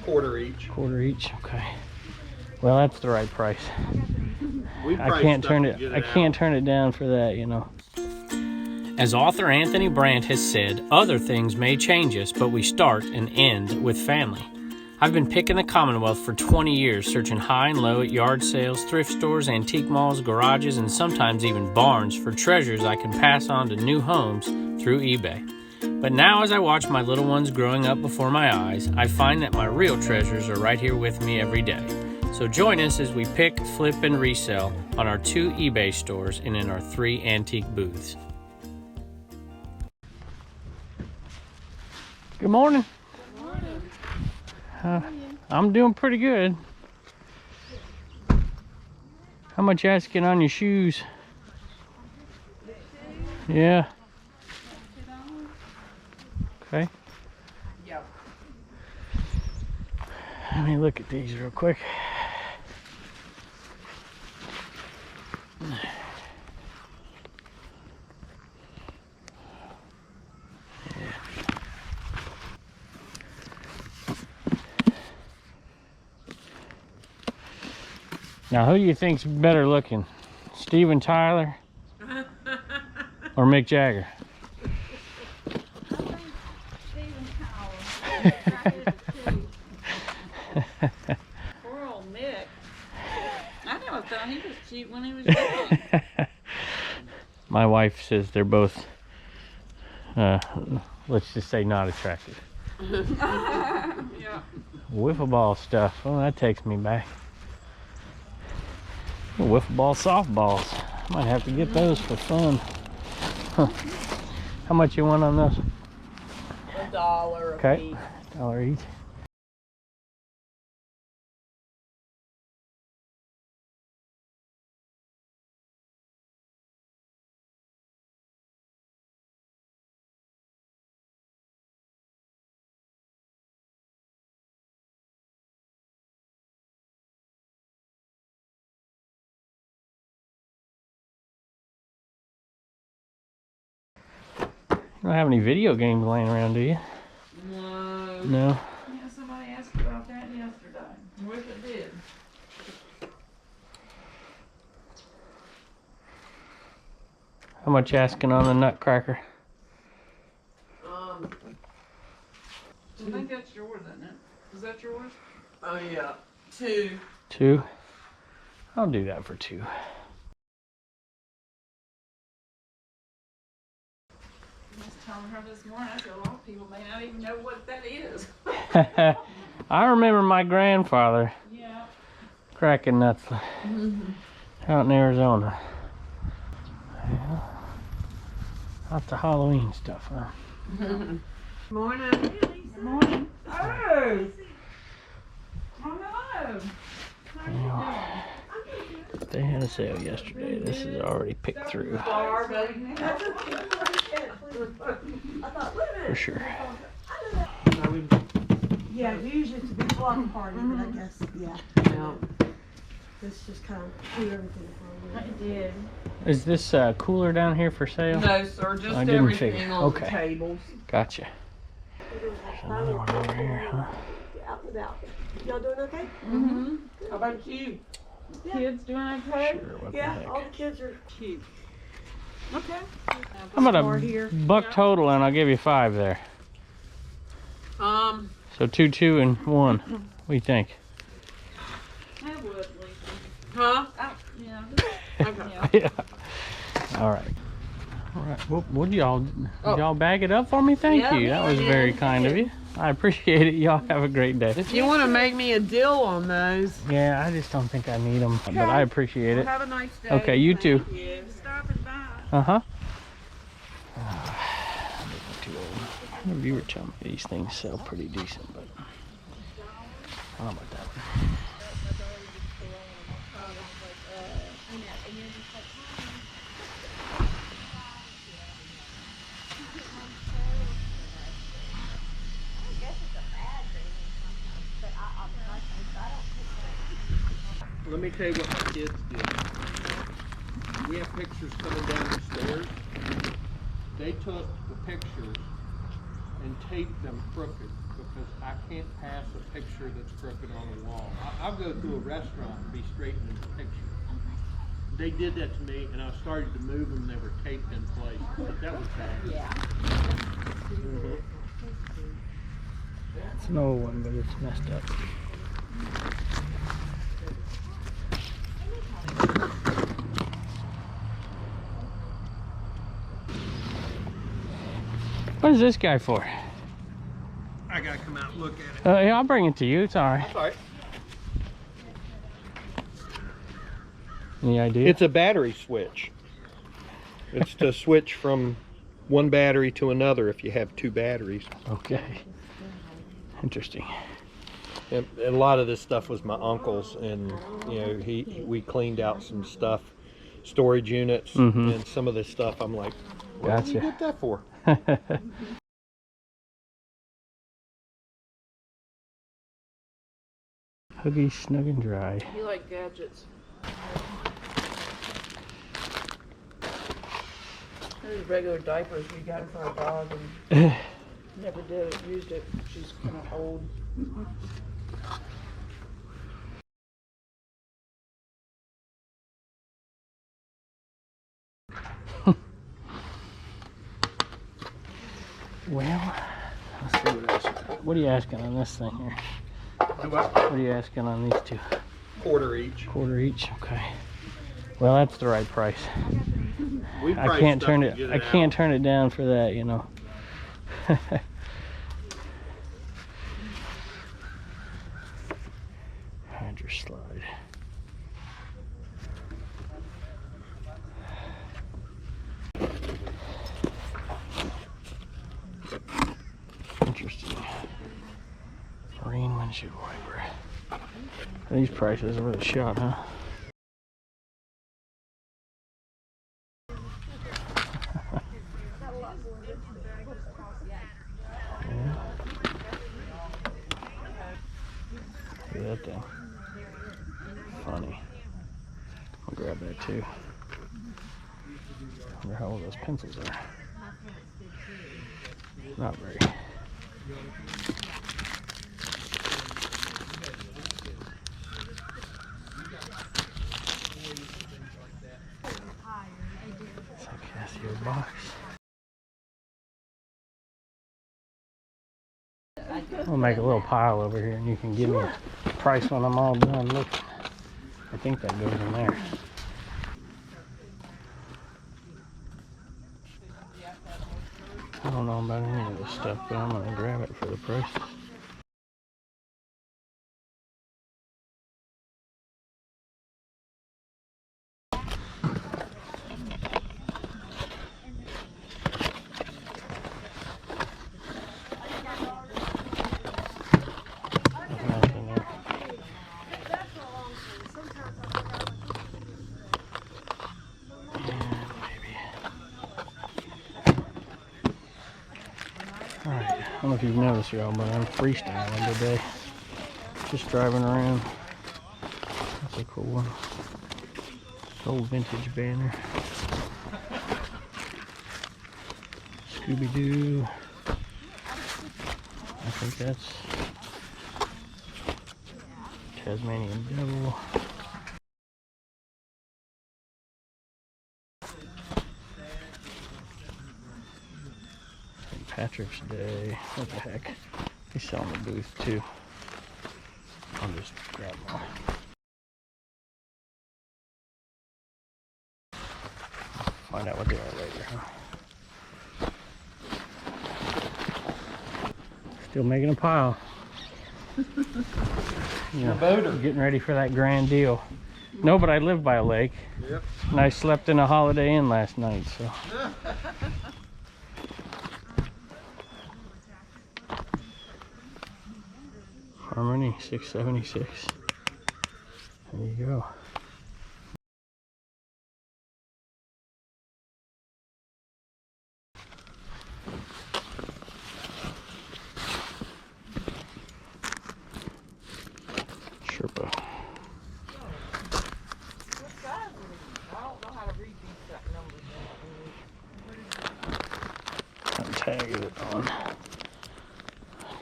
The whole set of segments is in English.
Quarter each. Quarter each. Okay. Well, that's the right price. I can't turn it down for that, you know. As author Anthony Brandt has said, other things may change us, but we start and end with family. I've been picking the Commonwealth for 20 years, searching high and low at yard sales, thrift stores, antique malls, garages, and sometimes even barns for treasures I can pass on to new homes through eBay. But now as I watch my little ones growing up before my eyes, I find that my real treasures are right here with me every day. So join us as we pick, flip, and resell on our 2 eBay stores and in our 3 antique booths. Good morning. Good morning. I'm doing pretty good. How much you asking on your shoes? Yeah. Okay. Yep. Let me look at these real quick. Now, who do you think's better looking? Steven Tyler or Mick Jagger? I think Steven Tyler. Poor old Mick. I never thought he was cute when he was young. My wife says they're both, let's just say, not attractive. Yeah. Wiffle ball stuff. Oh, that takes me back. Wiffle ball softballs. I might have to get those for fun. Huh. How much you want on those? $1 a Okay, piece. $1 each. You don't have any video games laying around, do you? No. No. Yeah, somebody asked about that yesterday. I wish it did. How much you asking on the Nutcracker? I think that's yours, isn't it? Is that yours? Oh yeah, 2. 2? I'll do that for 2. I was telling her this morning, I said a lot of people may not even know what that is. I remember my grandfather Yeah. cracking nuts out in Arizona. Yeah. Lots of Halloween stuff, huh? Morning. Good morning. Oh! Hello. How are you doing? They had a sale yesterday. This is already picked through for sure. Yeah, usually it's a big block party, but I guess, yeah. Yeah. This just kind of threw everything for a I minute. did. Is this cooler down here for sale? No, sir, just I didn't everything figure. on Okay. the tables. Gotcha. There's another one over here, huh? Out and about. Y'all doing okay? Mm-hmm. How about you? Kids doing okay? Sure, what the Yeah, heck. all the kids are Cute. Okay. How about smart a here. buck total and I'll give you 5 there. So 2, 2, and 1. What do you think? I would, Lisa. Huh? Yeah. Okay. Yeah. Yeah. All right. All right. Would y'all bag it up for me? Thank Yeah, you. That was I very did. kind of you. I appreciate it. Y'all have a great day. If you want to make me a deal on those. Yeah, I just don't think I need them, but I appreciate it. Have a nice day. Okay, you too. Thank you. Stopping by. Uh-huh. Remember you were telling me these things sell pretty decent, but I don't know about that one. Let me tell you what my kids did. We have pictures coming down the stairs. They took the pictures and taped them crooked because I can't pass a picture that's crooked on a wall. I'll go through a restaurant and be straightened in the picture. They did that to me, and I started to move them. They were taped in place. But that was bad. Yeah. It's an old one, but it's messed up. What is this guy for? I gotta come out and look at it. Yeah, I'll bring it to you. It's all right. That's all right. Any idea? It's a battery switch. It's to switch from one battery to another if you have two batteries. Okay. Interesting. And a lot of this stuff was my uncle's, and you know, we cleaned out some stuff, storage units, and some of this stuff. I'm like, what did you get that for? Huggy, snug and dry. You like gadgets. There's regular diapers we got for our dog and never used it. She's kind of old. Well, let's see what else. What are you asking on this thing here? What are you asking on these two? Quarter each. Quarter each. Okay. Well, that's the right price. We I can't turn it. I can't turn it down for that, you know. Hydro slide. Interesting. Marine windshield wiper. These prices are worth a shot, huh? Look at that thing. Funny. I'll grab that too. Wonder how old those pencils are. Not very. It's a Casio box. I'll make a little pile over here and you can give me a price when I'm all done looking. I think that goes in there. I don't know about any of this stuff, but I'm going to grab it for the price. Alright, I don't know if you've noticed y'all, but I'm freestyling today. Just driving around. That's a cool one. Old vintage banner. Scooby-Doo. I think that's Tasmanian Devil. St. Patrick's Day. What the heck? He's selling the booth too. I'll just grab one. Find out what they are later, huh? Still making a pile. You know, getting ready for that grand deal. No, but I live by a lake. Yep. And I slept in a Holiday Inn last night, so. Harmony 676. There you go. Sherpa. What tag is it on?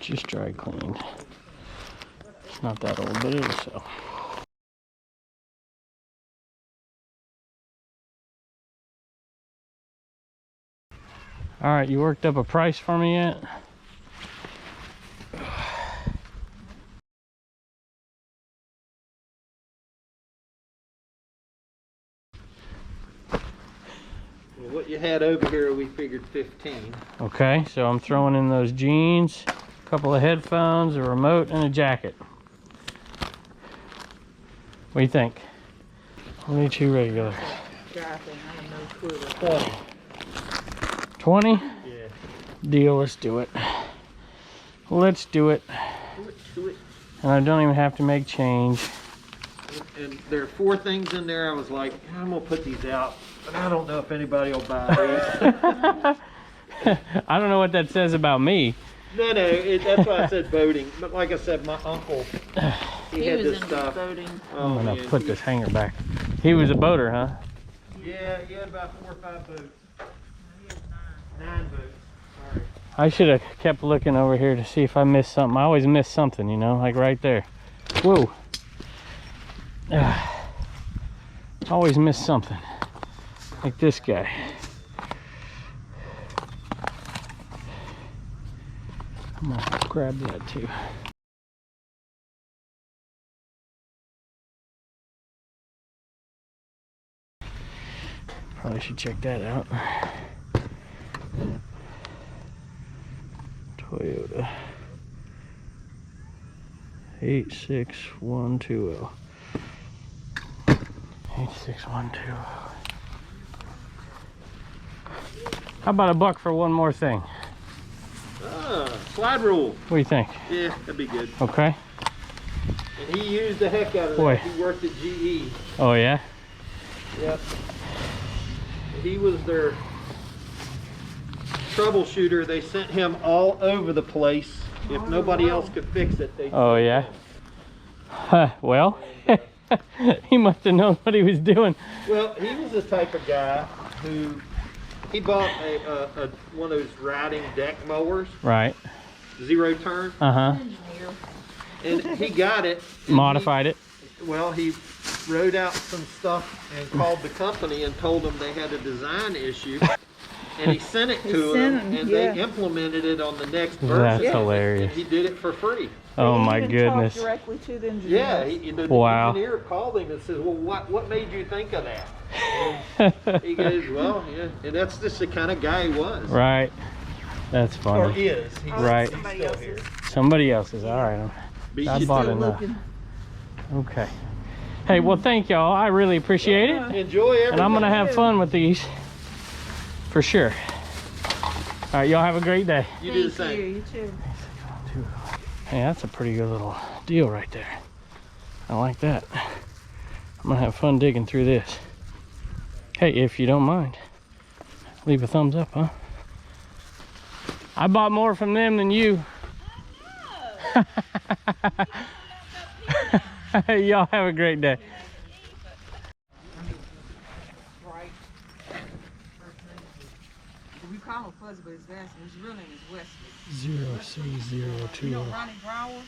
just dry cleaned. It's not that old, but it'll sell. All right, you worked up a price for me yet? Well, what you had over here, we figured 15. Okay, so I'm throwing in those jeans, a couple of headphones, a remote, and a jacket. What do you think? 22 regular. Guy thing, I have no clue. 20? Yeah. Deal, let's do it. Let's do it. Do it. And I don't even have to make change. And there are 4 things in there. I was like, I'm gonna put these out, but I don't know if anybody will buy these. I don't know what that says about me. No, that's why I said boating. But like I said, my uncle, he had was this into stuff. boating. Oh, I'm gonna man, put this hanger back. He was a boater, huh? Yeah, he had about 4 or 5 boats. 9 boats. Sorry. I should have kept looking over here to see if I missed something. I always miss something, you know, like right there. Whoa. Always miss something. Like this guy. I'm gonna grab that too. Probably should check that out. Toyota 86120. 86120. How about $1 for one more thing? Slide rule. What do you think? Yeah, that'd be good. Okay. And he used the heck out of Boy. that. He worked at GE. Oh yeah? Yep. He was their troubleshooter. They sent him all over the place. If nobody else could fix it, they. Oh yeah? Huh, well, he must have known what he was doing. Well, he was the type of guy who he bought a one of those riding deck mowers, Right. 0 turn, Uh-huh. and he got it. and Modified it. Well, he wrote out some stuff and called the company and told them they had a design issue. And he sent it to them, and they implemented it on the next version. That's And hilarious. he did it for free. Oh my Even goodness. talk directly to the engineer. Yeah, the Wow. engineer called him and says, "Well, what made you think of that?" And he goes, "Well, yeah," and that's just the kind of guy he was. Right. That's Or funny. is. He's Right. He's still here. Somebody else's. All right. Beat I you bought to it. enough. Okay. Hey, well, thank y'all. I really appreciate it. Enjoy everything. And I'm going to have fun with these. For sure. All right. Y'all have a great day. You do the Thank you, same. you too. Hey, that's a pretty good little deal right there. I like that. I'm going to have fun digging through this. Hey, if you don't mind, leave a thumbs up, huh? I bought more from them than you. Y'all have a great day. Right. We call him Fuzzy, but his real name is Wesley. 0C020. You know Ronnie Brower?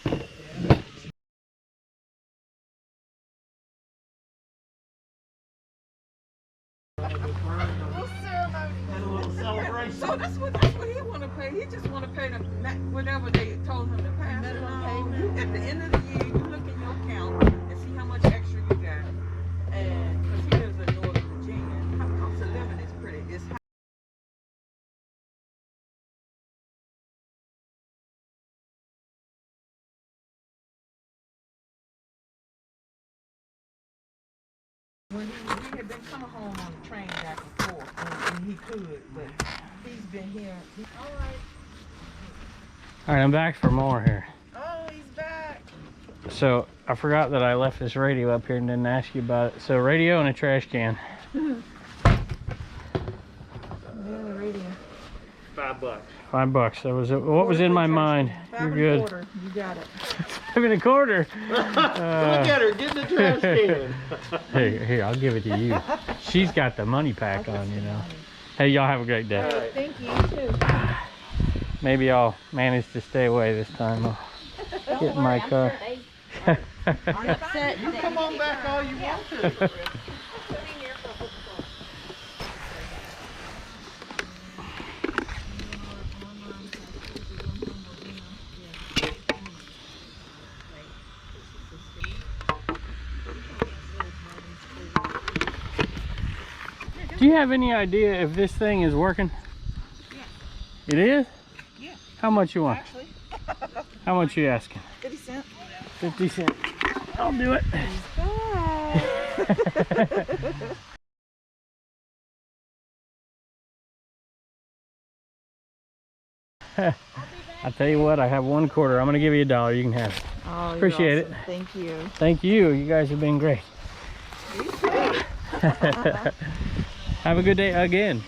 So that's what he want to pay. He just want to pay the whatever they told him to pass it on. At the end of the year, you look in your account and see how much extra you got. And because he lives in Northern Virginia, cost of living is pretty. It's high. When he had been coming home on the train back and forth, and he could, but he's been here. All right. All right, I'm back for more here. Oh, he's back. So I forgot that I left this radio up here and didn't ask you about it. So radio and a trash can. Yeah, the radio. $5. $5. That was what was in my mind. You're good. $5.25. You got it. $5.25. Look at her, get in the trash can. Here, I'll give it to you. She's got the money pack on, you know. Hey, y'all have a great day. All right. Thank you, you too. Maybe I'll manage to stay away this time. I'll get in my car. You come on back all you want to. Do you have any idea if this thing is working? Yeah. It is? Yeah. How much you want? Actually, How much you asking? 50 cents. 50 cents. I'll do it. I'll tell you what, I have $1. I'm gonna give you $1. You can have it. Oh, Appreciate it. Thank you. Thank you. You guys have been great. You too. Have a good day again.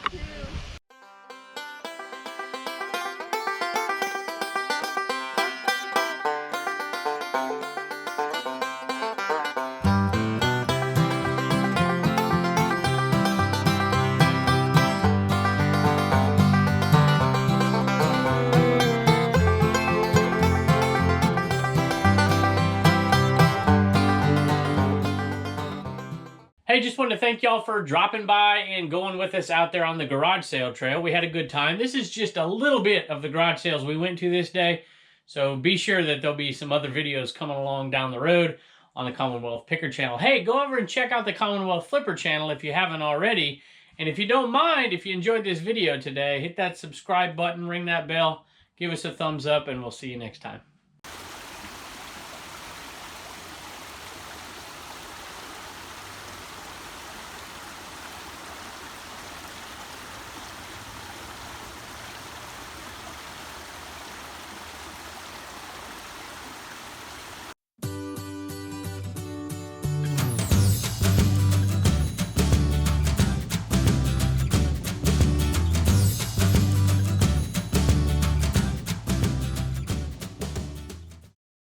Hey, just wanted to thank y'all for dropping by and going with us out there on the garage sale trail. We had a good time. This is just a little bit of the garage sales we went to this day. So be sure that there'll be some other videos coming along down the road on the Commonwealth Picker channel. Hey, go over and check out the Commonwealth Flipper channel if you haven't already. And if you don't mind, if you enjoyed this video today, hit that subscribe button, ring that bell, give us a thumbs up, and we'll see you next time.